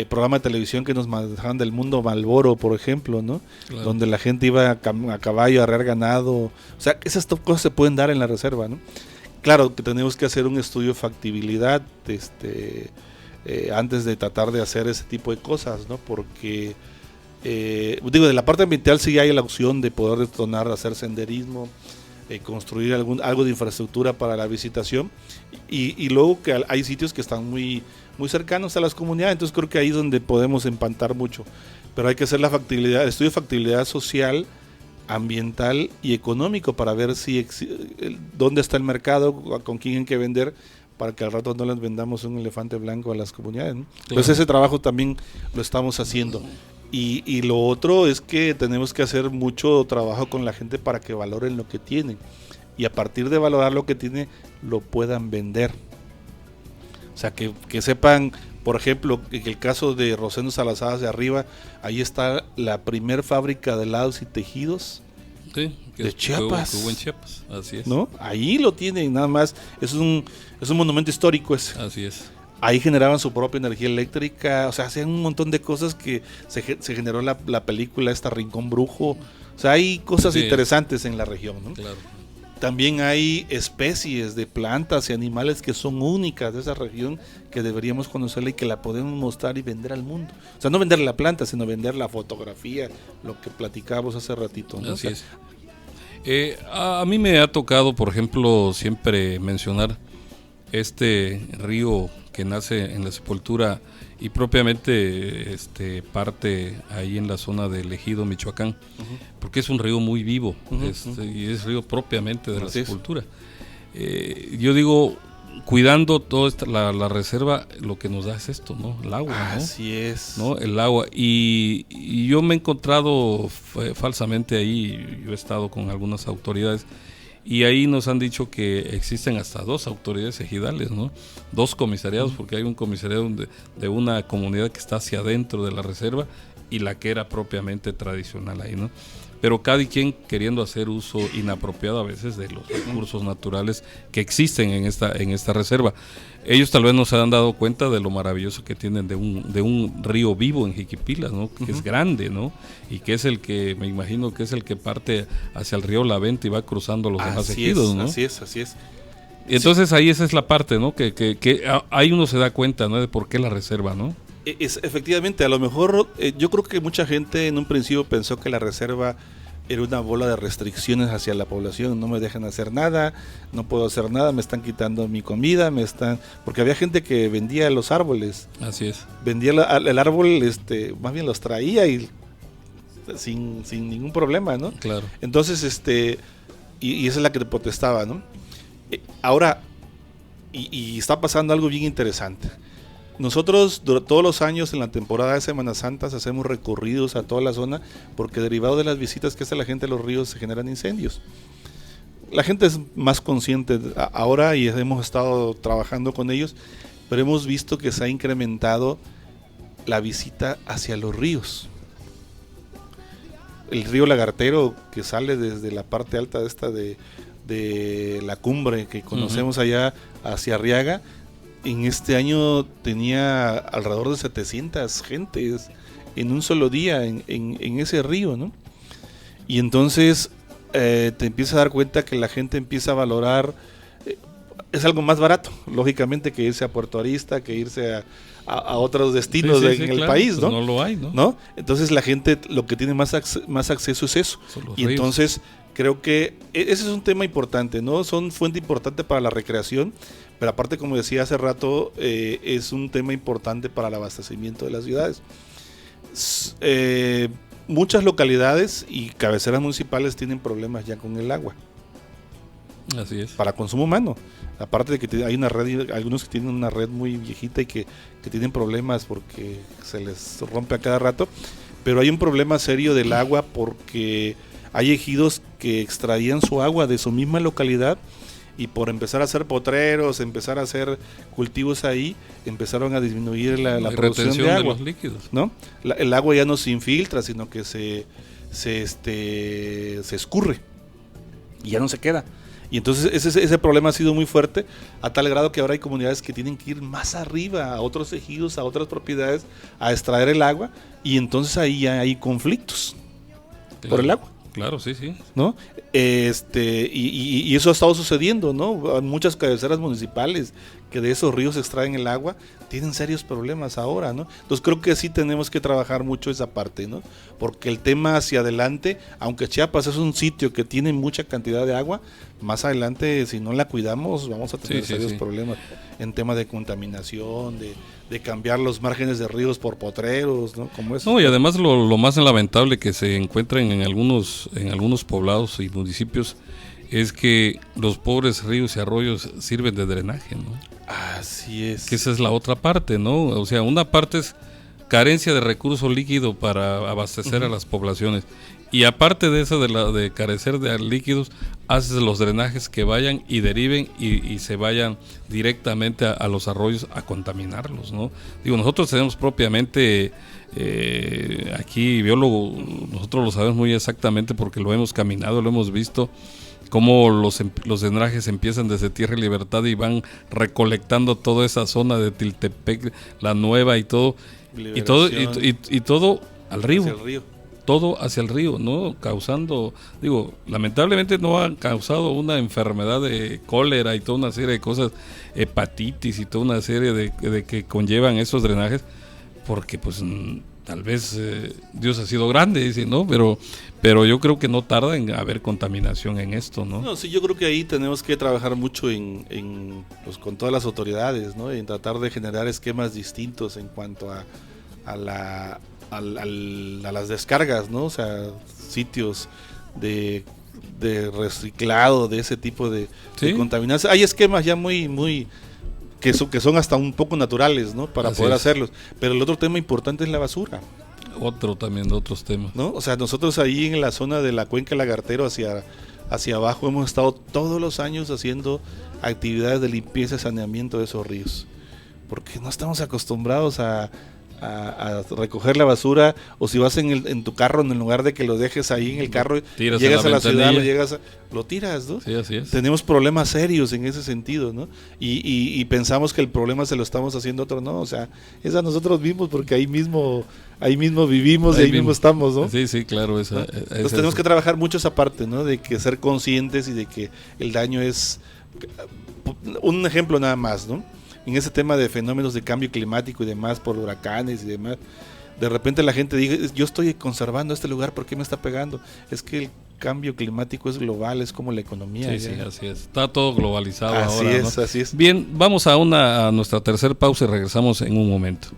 programa de televisión que nos manejaban del mundo Malboro, por ejemplo, ¿no? Claro. Donde la gente iba a caballo a arrear ganado. O sea, esas cosas se pueden dar en la reserva, ¿no? Claro que tenemos que hacer un estudio de factibilidad antes de tratar de hacer ese tipo de cosas, ¿no? Porque de la parte ambiental sí hay la opción de poder detonar, hacer senderismo, construir algo de infraestructura para la visitación, y luego que hay sitios que están muy cercanos a las comunidades, entonces creo que ahí es donde podemos empantar mucho, pero hay que hacer el estudio de factibilidad social, ambiental y económico para ver dónde está el mercado, con quién hay que vender, para que al rato no les vendamos un elefante blanco a las comunidades, ¿no? Claro. Entonces ese trabajo también lo estamos haciendo. Y lo otro es que tenemos que hacer mucho trabajo con la gente para que valoren lo que tienen, y a partir de valorar lo que tienen lo puedan vender. O sea, que sepan, por ejemplo, en el caso de Rosendo Salazar de arriba, ahí está la primer fábrica de helados y tejidos de Chiapas. Que hubo en Chiapas, así es. ¿No? Ahí lo tienen, nada más. Es un monumento histórico ese. Así es. Ahí generaban su propia energía eléctrica, o sea, hacían un montón de cosas que se generó la película Rincón Brujo. O sea, hay cosas interesantes en la región, ¿no? Claro. También hay especies de plantas y animales que son únicas de esa región, que deberíamos conocerla y que la podemos mostrar y vender al mundo. O sea, no vender la planta, sino vender la fotografía, lo que platicábamos hace ratito, ¿no? Así es. A mí me ha tocado, por ejemplo, siempre mencionar este río que nace en la Sepultura y propiamente parte ahí en la zona del Ejido, Michoacán, porque es un río muy vivo, y es río propiamente de la Sepultura. Yo digo, cuidando toda la reserva, lo que nos da es esto, ¿no? El agua, ¿no? Así es. ¿No? El agua. Y yo me he encontrado falsamente ahí, yo he estado con algunas autoridades, y ahí nos han dicho que existen hasta 2 autoridades ejidales, ¿no? 2 comisariados, porque hay un comisariado de una comunidad que está hacia adentro de la reserva y la que era propiamente tradicional ahí, ¿no? Pero cada quien queriendo hacer uso inapropiado a veces de los recursos naturales que existen en esta reserva. Ellos tal vez no se han dado cuenta de lo maravilloso que tienen de un río vivo en Jiquipilas, ¿no? Que es grande, ¿no? Y que es el que, me imagino que es el que parte hacia el río La Venta y va cruzando los demás ejidos, ¿no? Así es. Y entonces ahí esa es la parte, ¿no? Que ahí uno se da cuenta, ¿no? De por qué la reserva, ¿no? Efectivamente, a lo mejor yo creo que mucha gente en un principio pensó que la reserva era una bola de restricciones hacia la población. No me dejan hacer nada, no puedo hacer nada, me están quitando mi comida, porque había gente que vendía los árboles. Así es. Vendía el árbol, más bien los traía y sin ningún problema, ¿no? Claro. Entonces, y esa es la que te protestaba, ¿no? Ahora, y está pasando algo bien interesante. Nosotros todos los años en la temporada de Semanas Santas hacemos recorridos a toda la zona, porque derivado de las visitas que hace la gente a los ríos se generan incendios. La gente es más consciente ahora y hemos estado trabajando con ellos, pero hemos visto que se ha incrementado la visita hacia los ríos. El río Lagartero, que sale desde la parte alta de la cumbre que conocemos allá hacia Arriaga, en este año tenía alrededor de 700 gentes en un solo día en ese río, ¿no? Y entonces te empiezas a dar cuenta que la gente empieza a valorar, es algo más barato, lógicamente, que irse a Puerto Arista, que irse a otros destinos en el país, ¿no? Pues no lo hay, ¿no? Entonces la gente lo que tiene más acceso es eso. Y ríos. Entonces creo que ese es un tema importante, ¿no? Son fuente importante para la recreación, pero aparte, como decía hace rato, es un tema importante para el abastecimiento de las ciudades. Muchas localidades y cabeceras municipales tienen problemas ya con el agua. Así es. Para consumo humano. Aparte de que hay una red, algunos que tienen una red muy viejita y que tienen problemas porque se les rompe a cada rato, pero hay un problema serio del agua porque hay ejidos que extraían su agua de su misma localidad y por empezar a hacer potreros, empezar a hacer cultivos ahí, empezaron a disminuir la producción de agua, de los líquidos, ¿no? El agua ya no se infiltra, sino que se se escurre y ya no se queda. Y entonces ese problema ha sido muy fuerte, a tal grado que ahora hay comunidades que tienen que ir más arriba, a otros ejidos, a otras propiedades, a extraer el agua, y entonces ahí ya hay conflictos por el agua. Claro, sí, sí. ¿No? Y eso ha estado sucediendo, ¿no? Muchas cabeceras municipales que de esos ríos extraen el agua tienen serios problemas ahora, ¿no? Entonces creo que sí tenemos que trabajar mucho esa parte, ¿no? Porque el tema hacia adelante, aunque Chiapas es un sitio que tiene mucha cantidad de agua, más adelante si no la cuidamos vamos a tener serios problemas en temas de contaminación, de cambiar los márgenes de ríos por potreros, ¿no? Como eso. No, y además lo más lamentable que se encuentra en algunos poblados y municipios es que los pobres ríos y arroyos sirven de drenaje, ¿no? Así es. Que esa es la otra parte, ¿no? O sea, una parte es carencia de recurso líquido para abastecer a las poblaciones, y aparte de eso, de carecer de líquidos, haces los drenajes que vayan y deriven y se vayan directamente a los arroyos a contaminarlos, ¿no? Digo, nosotros tenemos propiamente aquí, biólogo, nosotros lo sabemos muy exactamente porque lo hemos caminado, lo hemos visto, cómo los drenajes empiezan desde Tierra y Libertad y van recolectando toda esa zona de Tiltepec, La Nueva y todo al río. Hacia el río. Todo hacia el río, ¿no? Causando, digo, lamentablemente no han causado una enfermedad de cólera y toda una serie de cosas, hepatitis y toda una serie de que conllevan esos drenajes, porque pues tal vez Dios ha sido grande, dice, ¿no? Pero yo creo que no tarda en haber contaminación en esto, ¿no? No, sí, yo creo que ahí tenemos que trabajar mucho pues, con todas las autoridades, ¿no? En tratar de generar esquemas distintos en cuanto a las descargas, ¿no? O sea, sitios de reciclado de ese tipo de contaminación. Hay esquemas ya muy que son hasta un poco naturales, ¿no? Para poder hacerlos. Pero el otro tema importante es la basura. Otros temas, ¿no? O sea, nosotros ahí en la zona de la Cuenca Lagartero hacia abajo hemos estado todos los años haciendo actividades de limpieza y saneamiento de esos ríos, porque no estamos acostumbrados a recoger la basura, o si vas en tu carro, en lugar de que lo dejes ahí en el carro, llegas a la ciudad, lo tiras, ¿no? Sí, así es. Tenemos problemas serios en ese sentido, ¿no? Y pensamos que el problema se lo estamos haciendo a otro, no, o sea, es a nosotros mismos, porque ahí mismo vivimos y ahí mismo estamos, ¿no? Sí, claro. Entonces tenemos que trabajar mucho esa parte, ¿no? De que ser conscientes y de que el daño es un ejemplo nada más, ¿no? En ese tema de fenómenos de cambio climático y demás, por huracanes y demás, de repente la gente dice, yo estoy conservando este lugar, ¿por qué me está pegando? Es que el cambio climático es global, es como la economía. Sí, así es. Está todo globalizado ahora, ¿no? Así es. Bien, vamos a nuestra tercera pausa y regresamos en un momento.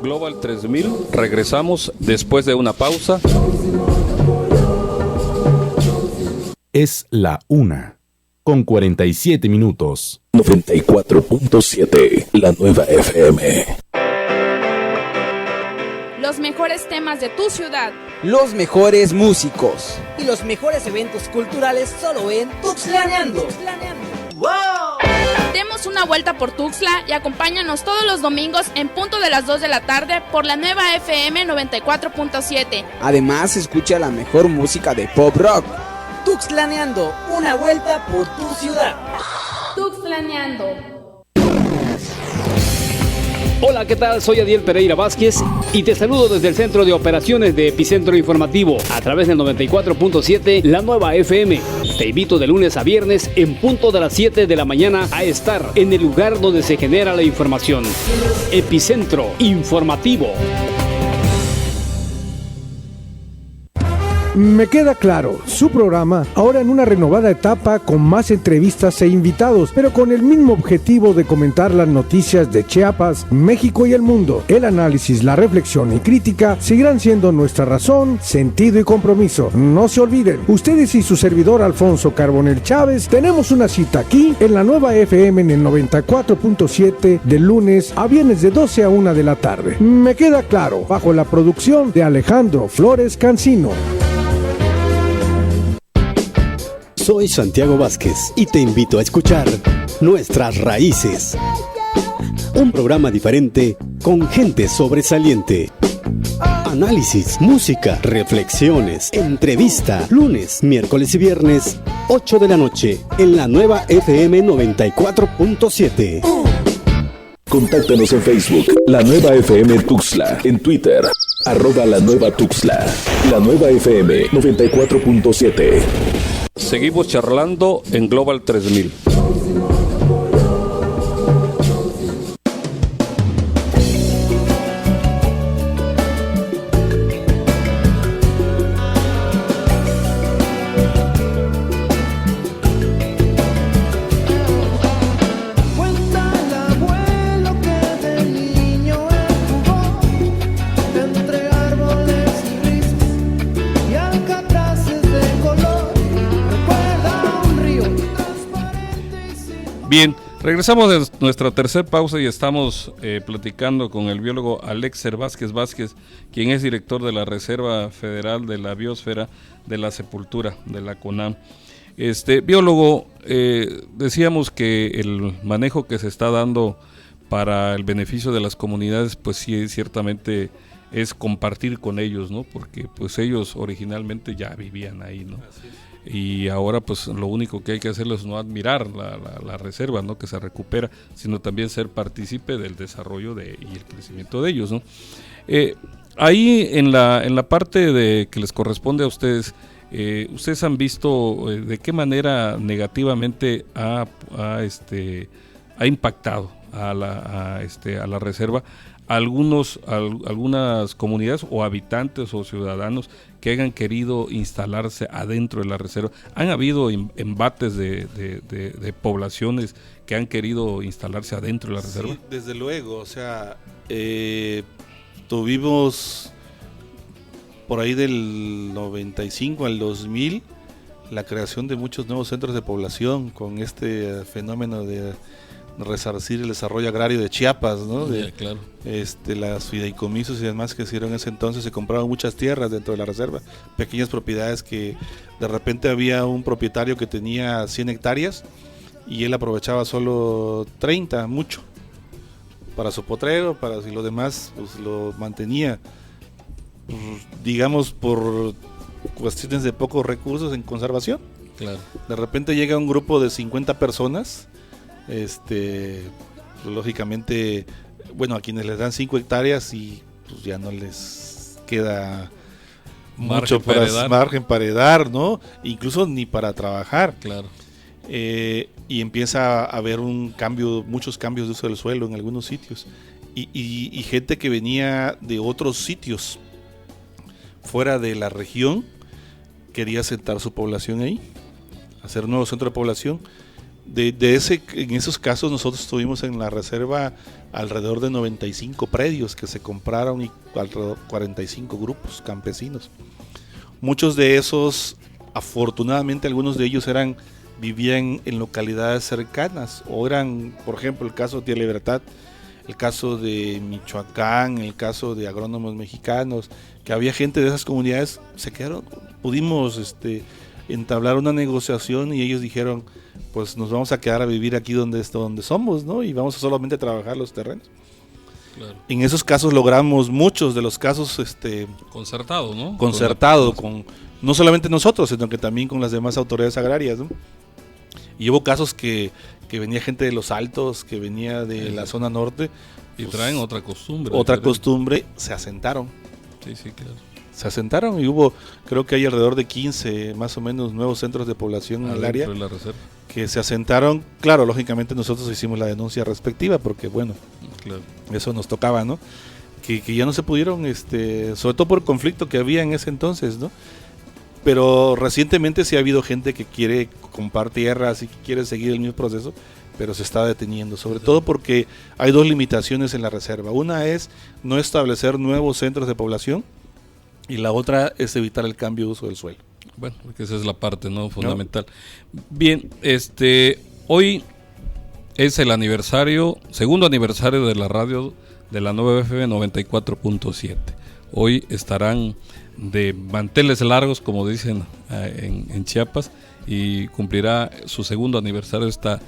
Global 3000, regresamos después de una pausa. Es la 1:47. 94.7, la nueva FM. Los mejores temas de tu ciudad. Los mejores músicos. Y los mejores eventos culturales solo en Tuxtlaneando. ¡Wow! Demos una vuelta por Tuxtla y acompáñanos todos los domingos en punto de las 2 de la tarde por la nueva FM 94.7. Además, escucha la mejor música de pop rock. Tuxtlaneando, una vuelta por tu ciudad. Tuxtlaneando. Hola, ¿qué tal? Soy Adiel Pereira Vázquez y te saludo desde el Centro de Operaciones de Epicentro Informativo a través del 94.7, la nueva FM. Te invito de lunes a viernes en punto de las 7 de la mañana a estar en el lugar donde se genera la información. Epicentro Informativo. Me queda claro, su programa ahora en una renovada etapa con más entrevistas e invitados, pero con el mismo objetivo de comentar las noticias de Chiapas, México y el mundo. El análisis, la reflexión y crítica seguirán siendo nuestra razón, sentido y compromiso. No se olviden, ustedes y su servidor Alfonso Carbonell Chávez tenemos una cita aquí en la nueva FM en el 94.7 de lunes a viernes de 12 a 1 de la tarde. Me queda claro, bajo la producción de Alejandro Flores Cancino. Soy Santiago Vázquez y te invito a escuchar Nuestras Raíces. Un programa diferente con gente sobresaliente. Análisis, música, reflexiones, entrevista. Lunes, miércoles y viernes, 8 de la noche, en la nueva FM 94.7. Contáctanos en Facebook, La Nueva FM Tuxtla, en Twitter, @La Nueva Tuxtla, La Nueva FM 94.7. Seguimos charlando en Global 3000. Bien, regresamos de nuestra tercera pausa y estamos platicando con el biólogo Alexer Vázquez Vázquez, quien es director de la Reserva Federal de la Biosfera de la Sepultura, de la CONAM. Biólogo, decíamos que el manejo que se está dando para el beneficio de las comunidades, pues sí, ciertamente es compartir con ellos, ¿no? Porque pues ellos originalmente ya vivían ahí, ¿no? Y ahora pues lo único que hay que hacer es no admirar la reserva, ¿no?, que se recupera, sino también ser partícipe del desarrollo y el crecimiento de ellos, ¿no? Ahí en la parte de que les corresponde a ustedes, ustedes han visto de qué manera negativamente ha impactado a la reserva algunas comunidades o habitantes o ciudadanos que hayan querido instalarse adentro de la reserva. ¿Han habido embates de poblaciones que han querido instalarse adentro de la reserva? Sí, desde luego, o sea, tuvimos por ahí del 95 al 2000 la creación de muchos nuevos centros de población con este fenómeno de resarcir el desarrollo agrario de Chiapas, ¿no? Claro. Las fideicomisos y demás que se hicieron en ese entonces, se compraron muchas tierras dentro de la reserva, pequeñas propiedades que de repente había un propietario que tenía 100 hectáreas y él aprovechaba solo 30, mucho, para su potrero, y lo demás pues lo mantenía, digamos, por cuestiones de pocos recursos en conservación. Claro. De repente llega un grupo de 50 personas, lógicamente, bueno, a quienes les dan 5 hectáreas y pues ya no les queda mucho margen para heredar, ¿no? Incluso ni para trabajar. Claro. Y empieza a haber muchos cambios de uso del suelo en algunos sitios. Y gente que venía de otros sitios fuera de la región quería asentar su población ahí, hacer un nuevo centro de población. En esos casos nosotros tuvimos en la reserva alrededor de 95 predios que se compraron y alrededor de 45 grupos campesinos. Muchos de esos, afortunadamente algunos de ellos vivían en localidades cercanas, o eran, por ejemplo, el caso de Tierra Libertad, el caso de Michoacán, el caso de agrónomos mexicanos, que había gente de esas comunidades, pudimos entablar una negociación y ellos dijeron, pues nos vamos a quedar a vivir aquí donde somos, ¿no? Y vamos a solamente trabajar los terrenos. Claro. En esos casos logramos muchos de los casos concertado, ¿no? Concertado con no solamente nosotros, sino que también con las demás autoridades agrarias, ¿no? Y hubo casos que venía gente de los Altos, que venía de la zona norte y traen otra costumbre. Se asentaron. Sí, claro. Se asentaron y hubo, creo que hay alrededor de 15 más o menos nuevos centros de población en el área de la reserva, que se asentaron. Claro, lógicamente nosotros hicimos la denuncia respectiva porque bueno, claro, eso nos tocaba, ¿no? Que ya no se pudieron, sobre todo por el conflicto que había en ese entonces, ¿no? Pero recientemente sí ha habido gente que quiere comprar tierras y que quiere seguir el mismo proceso, pero se está deteniendo, sobre todo porque hay dos limitaciones en la reserva. Una es no establecer nuevos centros de población y la otra es evitar el cambio de uso del suelo. Bueno, porque esa es la parte fundamental. ¿No? Bien, hoy es el segundo aniversario de la radio de la nueva FM 94.7. hoy estarán de manteles largos, como dicen en Chiapas, y cumplirá su segundo aniversario esta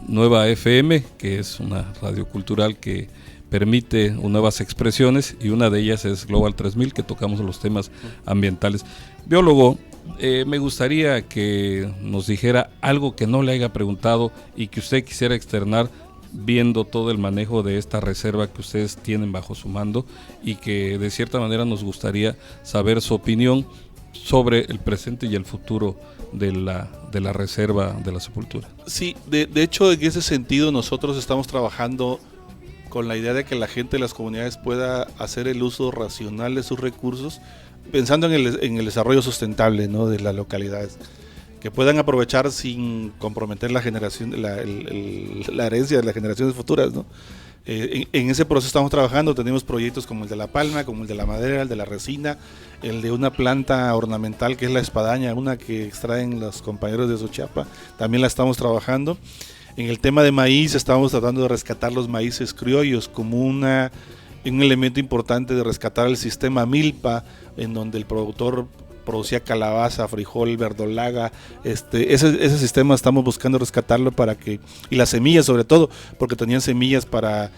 nueva FM, que es una radio cultural que permite nuevas expresiones, y una de ellas es Global 3000, que tocamos los temas ambientales. Biólogo, me gustaría que nos dijera algo que no le haya preguntado y que usted quisiera externar, viendo todo el manejo de esta reserva que ustedes tienen bajo su mando, y que de cierta manera nos gustaría saber su opinión sobre el presente y el futuro de la reserva de la Sepultura. Sí, de hecho, en ese sentido nosotros estamos trabajando con la idea de que la gente de las comunidades pueda hacer el uso racional de sus recursos, pensando en el desarrollo sustentable, ¿no?, de las localidades, que puedan aprovechar sin comprometer la generación, la herencia de las generaciones futuras, ¿no? En ese proceso estamos trabajando. Tenemos proyectos como el de la palma, como el de la madera, el de la resina, el de una planta ornamental que es la espadaña, una que extraen los compañeros de Xochiapa, también la estamos trabajando. En el tema de maíz estamos tratando de rescatar los maíces criollos como un elemento importante de rescatar el sistema milpa, en donde el productor producía calabaza, frijol, verdolaga, ese sistema estamos buscando rescatarlo y las semillas sobre todo, porque tenían semillas para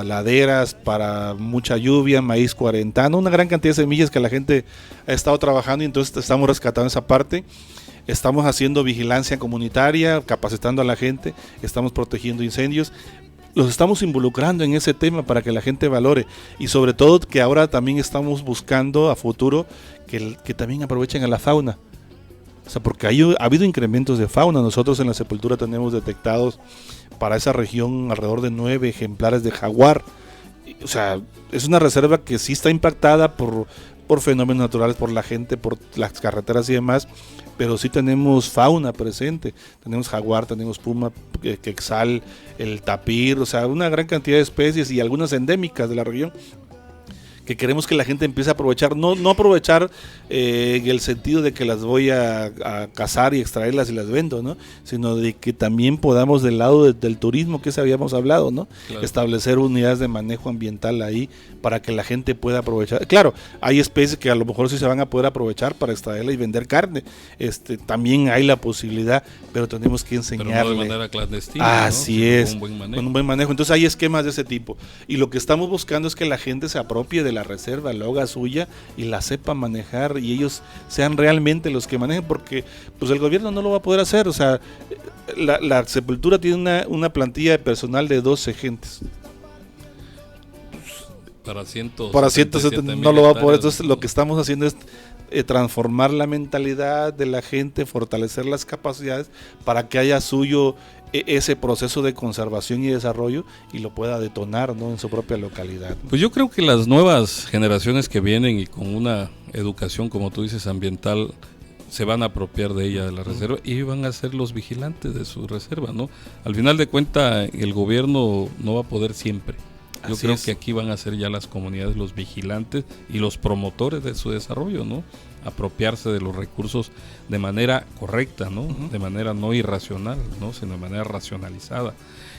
laderas, para mucha lluvia, maíz cuarentano, una gran cantidad de semillas que la gente ha estado trabajando, y entonces estamos rescatando esa parte. Estamos haciendo vigilancia comunitaria, capacitando a la gente, estamos protegiendo incendios. Los estamos involucrando en ese tema para que la gente valore, y sobre todo que ahora también estamos buscando a futuro que también aprovechen a la fauna. O sea, porque ha habido incrementos de fauna. Nosotros en la Sepultura tenemos detectados para esa región alrededor de 9 ejemplares de jaguar. O sea, es una reserva que sí está impactada por fenómenos naturales, por la gente, por las carreteras y demás, pero sí tenemos fauna presente. Tenemos jaguar, tenemos puma, quetzal, el tapir, o sea, una gran cantidad de especies y algunas endémicas de la región que queremos que la gente empiece a aprovechar, no aprovechar en el sentido de que las voy a cazar y extraerlas y las vendo, ¿no?, sino de que también podamos, del lado del turismo que habíamos hablado, ¿no?, claro, establecer unidades de manejo ambiental ahí para que la gente pueda aprovechar. Claro, hay especies que a lo mejor sí se van a poder aprovechar para extraerla y vender carne, también hay la posibilidad, pero tenemos que enseñarle. Pero no de manera clandestina. Así, ¿no?, es, con un buen manejo. Entonces hay esquemas de ese tipo, y lo que estamos buscando es que la gente se apropie de la reserva, la haga suya y la sepa manejar, y ellos sean realmente los que manejen, porque pues el gobierno no lo va a poder hacer. O sea, la Sepultura tiene una plantilla de personal de 12 gentes. Para 170 no lo va a poder. Entonces lo que estamos haciendo es transformar la mentalidad de la gente, fortalecer las capacidades para que haya suyo ese proceso de conservación y desarrollo, y lo pueda detonar, ¿no?, en su propia localidad. Pues yo creo que las nuevas generaciones que vienen, y con una educación, como tú dices, ambiental, se van a apropiar de ella, de la reserva, y van a ser los vigilantes de su reserva, ¿no? Al final de cuentas, el gobierno no va a poder siempre. Yo creo que aquí van a ser ya las comunidades los vigilantes y los promotores de su desarrollo, ¿no? Apropiarse de los recursos de manera correcta, ¿no? De manera no irracional, ¿no?, sino de manera racionalizada.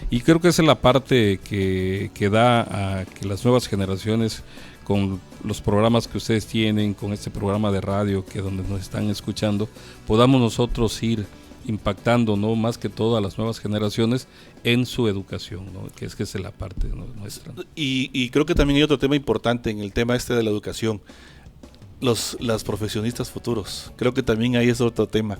Y creo que esa es la parte que da a que las nuevas generaciones, con los programas que ustedes tienen, con este programa de radio que donde nos están escuchando, podamos nosotros ir impactando, ¿no?, más que todo a las nuevas generaciones en su educación, ¿no?, que es la parte, ¿no?, nuestra. Y creo que también hay otro tema importante en el tema de la educación, los profesionistas futuros. Creo que también ahí es otro tema.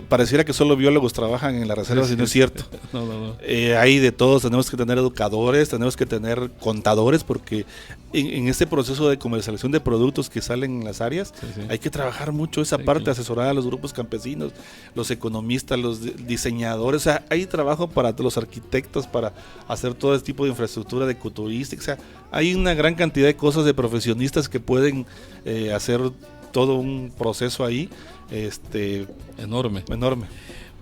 Pareciera que solo biólogos trabajan en la reserva, si no es cierto. No. Hay de todos. Tenemos que tener educadores, tenemos que tener contadores, porque en este proceso de comercialización de productos que salen en las áreas, hay que trabajar mucho esa parte, asesorar a los grupos campesinos, los economistas, los diseñadores. O sea, hay trabajo para los arquitectos para hacer todo este tipo de infraestructura de ecoturística. O sea, hay una gran cantidad de cosas, de profesionistas que pueden hacer todo un proceso ahí enorme.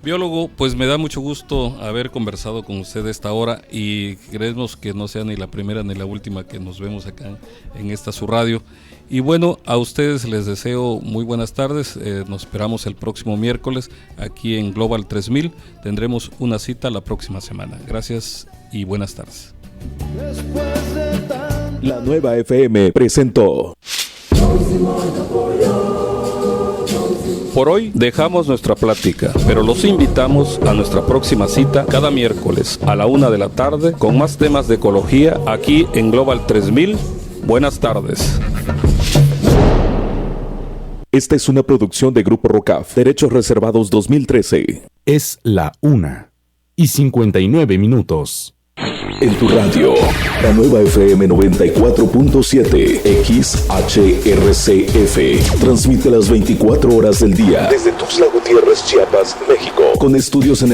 Biólogo, pues me da mucho gusto haber conversado con usted esta hora, y creemos que no sea ni la primera ni la última que nos vemos acá en esta su radio. Y bueno, a ustedes les deseo muy buenas tardes. Nos esperamos el próximo miércoles aquí en Global 3000. Tendremos una cita la próxima semana. Gracias y buenas tardes. Después de tanto La Nueva FM presentó. Por hoy dejamos nuestra plática, pero los invitamos a nuestra próxima cita cada miércoles a la 1 de la tarde con más temas de ecología aquí en Global 3000. Buenas tardes. Esta es una producción de Grupo Rocaf, Derechos Reservados 2013. Es la 1:59. En tu radio, la Nueva FM 94.7 XHRCF. Transmite las 24 horas del día desde Tuxtla Gutiérrez, Chiapas, México. Con estudios en